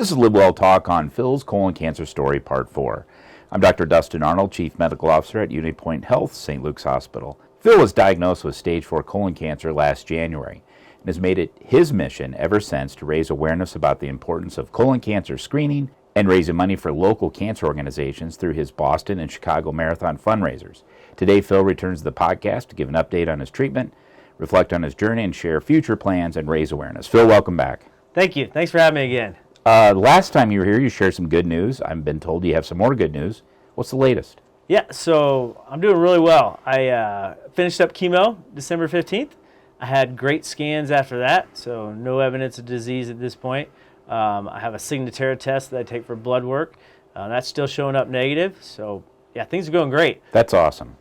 This is LiveWell Talk on Phil's colon cancer story, part 4. I'm Dr. Dustin Arnold, Chief Medical Officer at Unity Point Health, St. Luke's Hospital. Phil was diagnosed with stage 4 colon cancer last January and has made it his mission ever since to raise awareness about the importance of colon cancer screening and raising money for local cancer organizations through his Boston and Chicago Marathon fundraisers. Today, Phil returns to the podcast to give an update on his treatment, reflect on his journey, and share future plans and raise awareness. Phil, welcome back. Thank you. Thanks for having me again. Last time you were here, you shared some good news. I've been told you have some more good news. What's the latest? Yeah, so I'm doing really well. I finished up chemo December 15th. I had great scans after that, so no evidence of disease at this point. I have a Signatera test that I take for blood work. That's still showing up negative, so yeah, things are going great. That's awesome.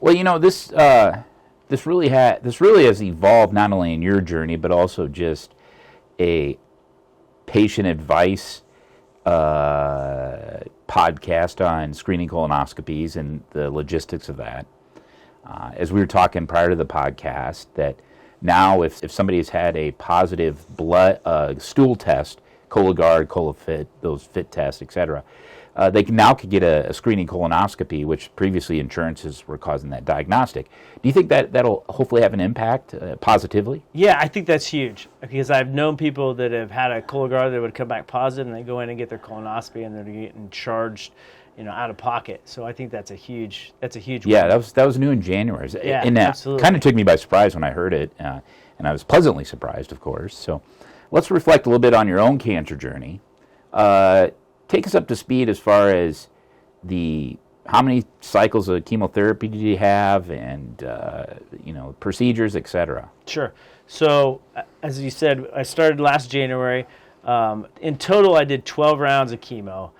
Well, you know, this really has evolved not only in your journey, but also just a patient advice podcast on screening colonoscopies and the logistics of that. As we were talking prior to the podcast, that now if somebody has had a positive blood stool test, Cologuard, ColoFit, those fit tests, etc., they could get a screening colonoscopy, which previously insurances were causing that diagnostic. Do you think that'll hopefully have an impact positively? Yeah, I think that's huge, because I've known people that have had a Cologuard that would come back positive, and they go in and get their colonoscopy, and they're getting charged, out of pocket. So I think that's a huge Yeah, that was new in January. Yeah, and that absolutely. Kind of took me by surprise when I heard it, and I was pleasantly surprised, of course. So let's reflect a little bit on your own cancer journey. Take us up to speed as far as how many cycles of chemotherapy did you have, and procedures, etc. Sure. So as you said, I started last January. In total, I did 12 rounds of chemo,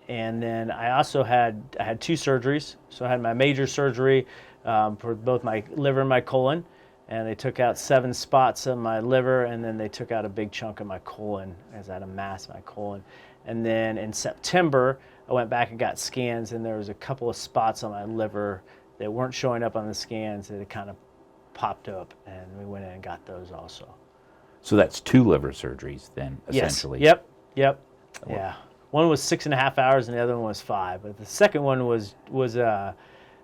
and then I also had 2 surgeries. So I had my major surgery for both my liver and my colon, and they took out 7 spots of my liver, and then they took out a big chunk of my colon, as I had a mass in my colon. And then in September, I went back and got scans, and there was a couple of spots on my liver that weren't showing up on the scans that had kind of popped up, and we went in and got those also. So that's 2 liver surgeries then, essentially. Yes. Yep. Yeah. One was 6.5 hours, and the other one was 5. But the second one was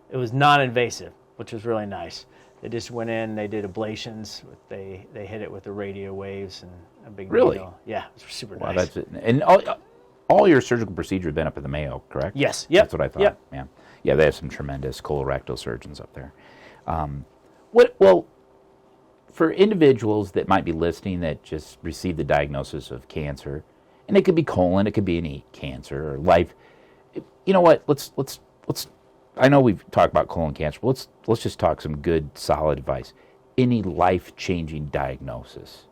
non-invasive, which was really nice. They just went in, they did ablations. They hit it with the radio waves and a big Really? needle. Yeah, it was super Wow, nice. that's it. And all your surgical procedures have been up at the Mayo, correct? Yes. Yep. That's what I thought. Yep. Yeah, they have some tremendous colorectal surgeons up there. For individuals that might be listening that just received the diagnosis of cancer, and it could be colon, it could be any cancer or life. You know what? Let's. I know we've talked about colon cancer, but let's just talk some good, solid advice. Any life-changing diagnosis,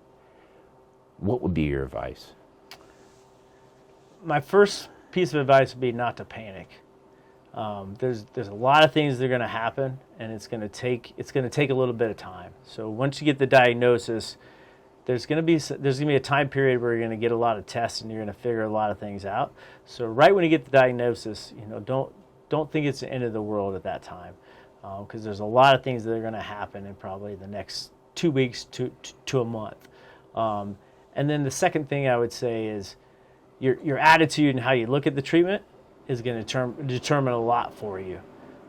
what would be your advice? My first piece of advice would be not to panic. There's a lot of things that are going to happen, and it's going to take a little bit of time. So once you get the diagnosis, there's going to be a time period where you're going to get a lot of tests, and you're going to figure a lot of things out. So right when you get the diagnosis, don't think it's the end of the world at that time, because there's a lot of things that are going to happen in probably the next 2 weeks to a month. And then the second thing I would say is your attitude and how you look at the treatment is going to determine a lot for you.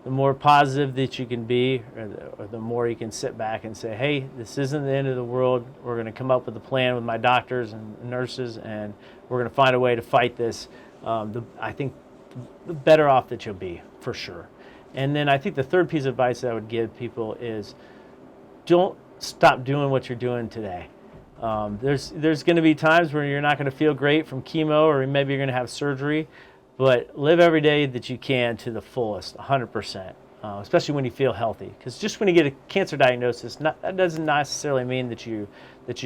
The more positive that you can be, or the more you can sit back and say, hey, this isn't the end of the world. We're going to come up with a plan with my doctors and nurses, and we're going to find a way to fight this. I think the better off that you'll be, for sure. And then I think the third piece of advice that I would give people is don't stop doing what you're doing today. There's going to be times where you're not going to feel great from chemo, or maybe you're going to have surgery, but live every day that you can to the fullest, 100%, especially when you feel healthy. Because just when you get a cancer diagnosis, that doesn't necessarily mean that you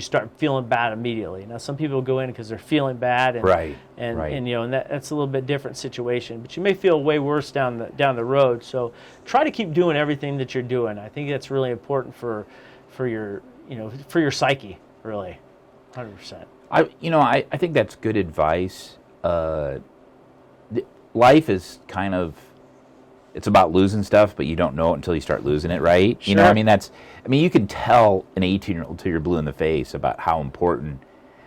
start feeling bad immediately. Now, some people go in because they're feeling bad, and that's a little bit different situation. But you may feel way worse down the road. So try to keep doing everything that you're doing. I think that's really important for your psyche, really, 100%. I think that's good advice. Life is kind of, it's about losing stuff, but you don't know it until you start losing it, right? Sure. You know, you can tell an 18-year-old till you're blue in the face about how important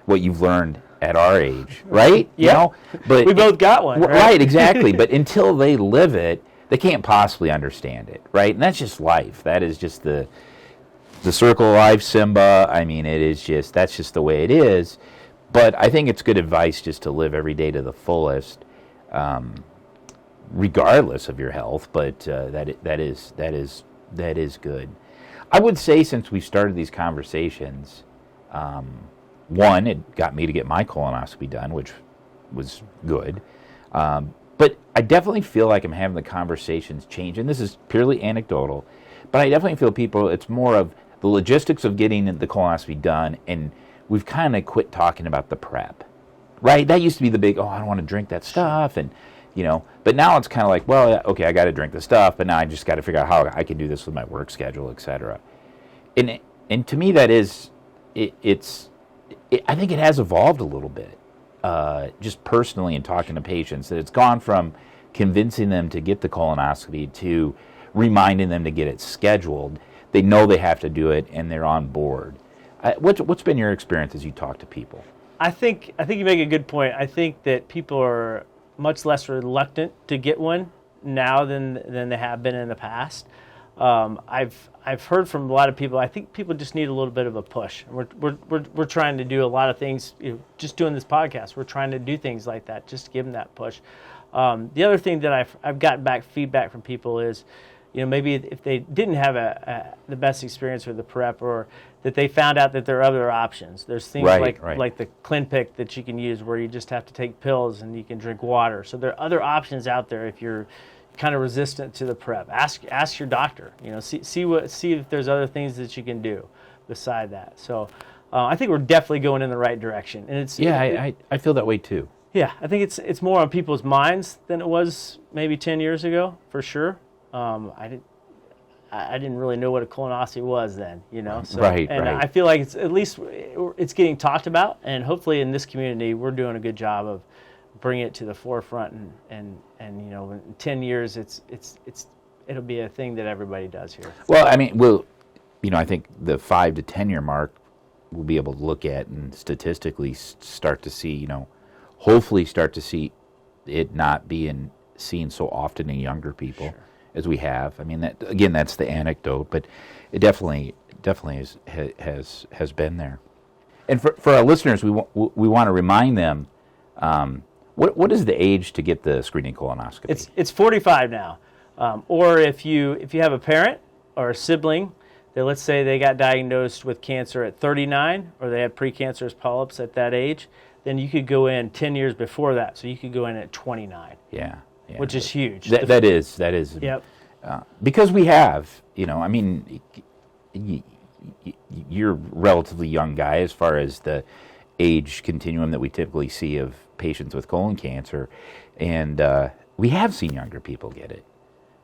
what you've learned at our age, right? Yeah. You know, but We both got one, right? Right, exactly. But until they live it, they can't possibly understand it, right? And that's just life. That is just the circle of life, Simba. I mean, that's just the way it is. But I think it's good advice just to live every day to the fullest, regardless of your health. But that is good. I would say, since we started these conversations, one, it got me to get my colonoscopy done, which was good. But I definitely feel like I'm having the conversations change, and this is purely anecdotal, but I definitely feel it's more of the logistics of getting the colonoscopy done, and we've kind of quit talking about the prep, right? That used to be the big, I don't want to drink that stuff, and, but now it's kind of like, well, okay, I got to drink the stuff, but now I just got to figure out how I can do this with my work schedule, et cetera. And to me, that is, I think it has evolved a little bit. Just personally in talking to patients, that it's gone from convincing them to get the colonoscopy to reminding them to get it scheduled. They know they have to do it, and they're on board. What's been your experience as you talk to people? I think you make a good point. I think that people are much less reluctant to get one now than they have been in the past. I've heard from a lot of people. I think people just need a little bit of a push. We're trying to do a lot of things. Just doing this podcast, we're trying to do things like that. Just to give them that push. The other thing that I've gotten back feedback from people is, maybe if they didn't have the best experience with the prep, or that they found out that there are other options. There's things like the ClinPick that you can use, where you just have to take pills and you can drink water. So there are other options out there if you're kind of resistant to the prep. Ask your doctor. See if there's other things that you can do beside that. So I think we're definitely going in the right direction. And I feel that way too. Yeah, I think it's more on people's minds than it was maybe 10 years ago, for sure. I didn't really know what a colonoscopy was then, So, right. I feel like it's getting talked about, and hopefully in this community we're doing a good job of bringing it to the forefront, and in 10 years it'll be a thing that everybody does here. Well, I mean, I think the 5 to 10 year mark we'll be able to look at and statistically start to see, hopefully start to see it not being seen so often in younger people. Sure. As we have. I mean, that's the anecdote, but it definitely has been there. And for our listeners, we want to remind them, what is the age to get the screening colonoscopy? It's 45 now, or if you have a parent or a sibling that, let's say, they got diagnosed with cancer at 39, or they had precancerous polyps at that age, then you could go in 10 years before that. So you could go in at 29. Yeah. Which is huge. That is. Yep. Because we have, you're a relatively young guy as far as the age continuum that we typically see of patients with colon cancer, and we have seen younger people get it.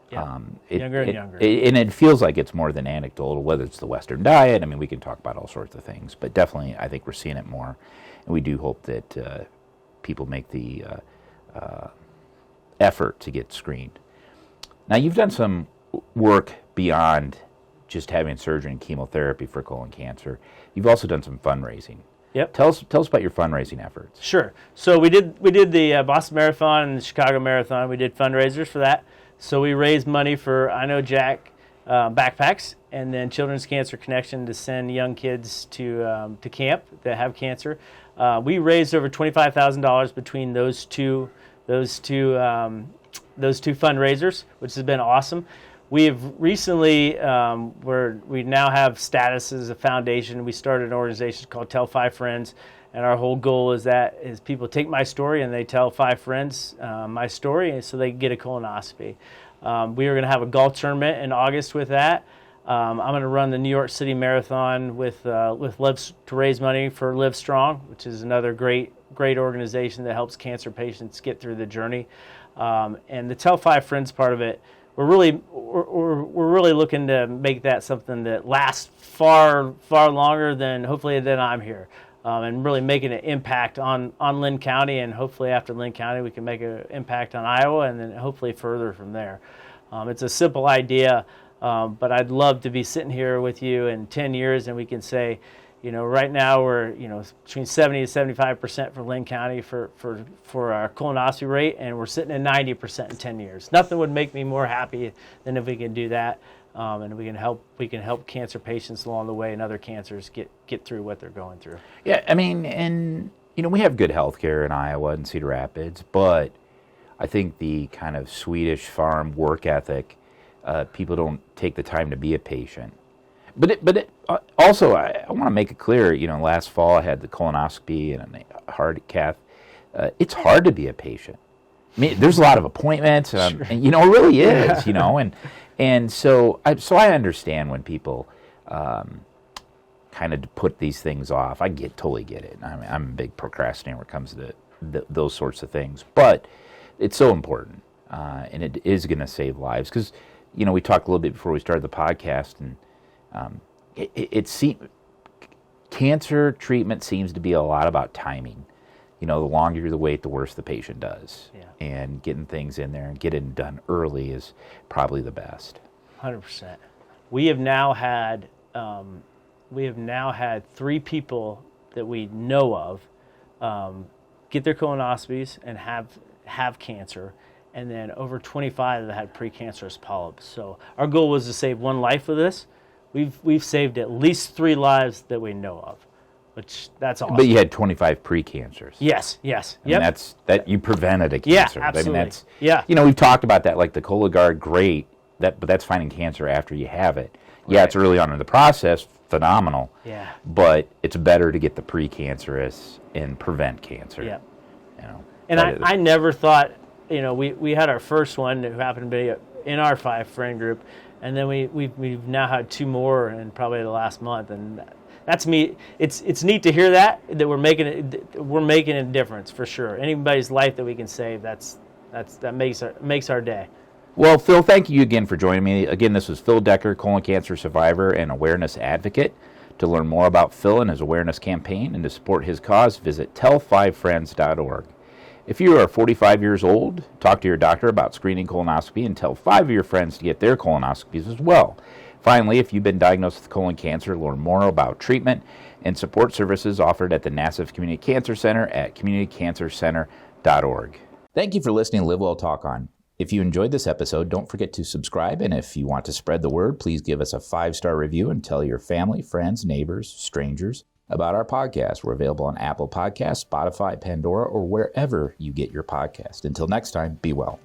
Yeah. Younger and younger. And it feels like it's more than anecdotal, whether it's the Western diet. I mean, we can talk about all sorts of things, but definitely I think we're seeing it more, and we do hope that people make the effort to get screened. Now, you've done some work beyond just having surgery and chemotherapy for colon cancer. You've also done some fundraising. Yep. Tell us about your fundraising efforts. Sure. So we did the Boston Marathon and the Chicago Marathon. We did fundraisers for that. So we raised money for I Know Jack backpacks, and then Children's Cancer Connection to send young kids to camp that have cancer. We raised over $25,000 between those two fundraisers, which has been awesome. We have recently, we now have status as a foundation. We started an organization called Tell 5 Friends, and our whole goal is people take my story and they tell 5 friends my story, so they can get a colonoscopy. We are going to have a golf tournament in August with that. I'm going to run the New York City Marathon with Live to raise money for Live Strong, which is another great organization that helps cancer patients get through the journey. And the Tell 5 Friends part of it, we're really looking to make that something that lasts far longer than I'm here, and really making an impact on Lynn County, and hopefully after Lynn County we can make an impact on Iowa, and then hopefully further from there. It's a simple idea, but I'd love to be sitting here with you in 10 years and we can say, Right now we're, between 70 to 75% for Lynn County for our colonoscopy rate, and we're sitting at 90% in 10 years. Nothing would make me more happy than if we can do that, and we can help cancer patients along the way and other cancers get through what they're going through. Yeah, I mean, and we have good health care in Iowa and Cedar Rapids, but I think the kind of Swedish farm work ethic, people don't take the time to be a patient. But also, I want to make it clear, last fall I had the colonoscopy and a heart cath. It's hard to be a patient. I mean, there's a lot of appointments, and it really is, and so I understand when people kind of put these things off. I totally get it. I mean, I'm a big procrastinator when it comes to those sorts of things, but it's so important, and it is going to save lives because, we talked a little bit before we started the podcast, and cancer treatment seems to be a lot about timing. The longer the wait, the worse the patient does. Yeah. And getting things in there and getting it done early is probably the best. 100%. We have now had 3 people that we know of get their colonoscopies and have cancer, and then over 25 that had precancerous polyps. So our goal was to save 1 life with this. We've saved at least 3 lives that we know of, which that's awesome. But you had 25 precancers. Yes. Yep. And that you prevented a cancer. Yeah, absolutely. I mean, we've talked about that, like the Cologuard, great, but that's finding cancer after you have it. Right. Yeah, it's early on in the process, phenomenal. Yeah. But it's better to get the precancerous and prevent cancer. Yeah. And I never thought, we had our first one who happened to be in our 5-friend group, and then we've now had 2 more in probably the last month, and that's me. It's neat to hear that we're making a difference for sure. Anybody's life that we can save, that makes our day. Well, Phil, thank you again for joining me. Again, this was Phil Decker, colon cancer survivor and awareness advocate. To learn more about Phil and his awareness campaign and to support his cause, visit tell5friends.org. If you are 45 years old, talk to your doctor about screening colonoscopy and tell 5 of your friends to get their colonoscopies as well. Finally, if you've been diagnosed with colon cancer, learn more about treatment and support services offered at the Nassif Community Cancer Center at communitycancercenter.org. Thank you for listening to LiveWell Talk On. If you enjoyed this episode, don't forget to subscribe, and if you want to spread the word, please give us a 5-star review and tell your family, friends, neighbors, strangers about our podcast. We're available on Apple Podcasts, Spotify, Pandora, or wherever you get your podcast. Until next time, be well.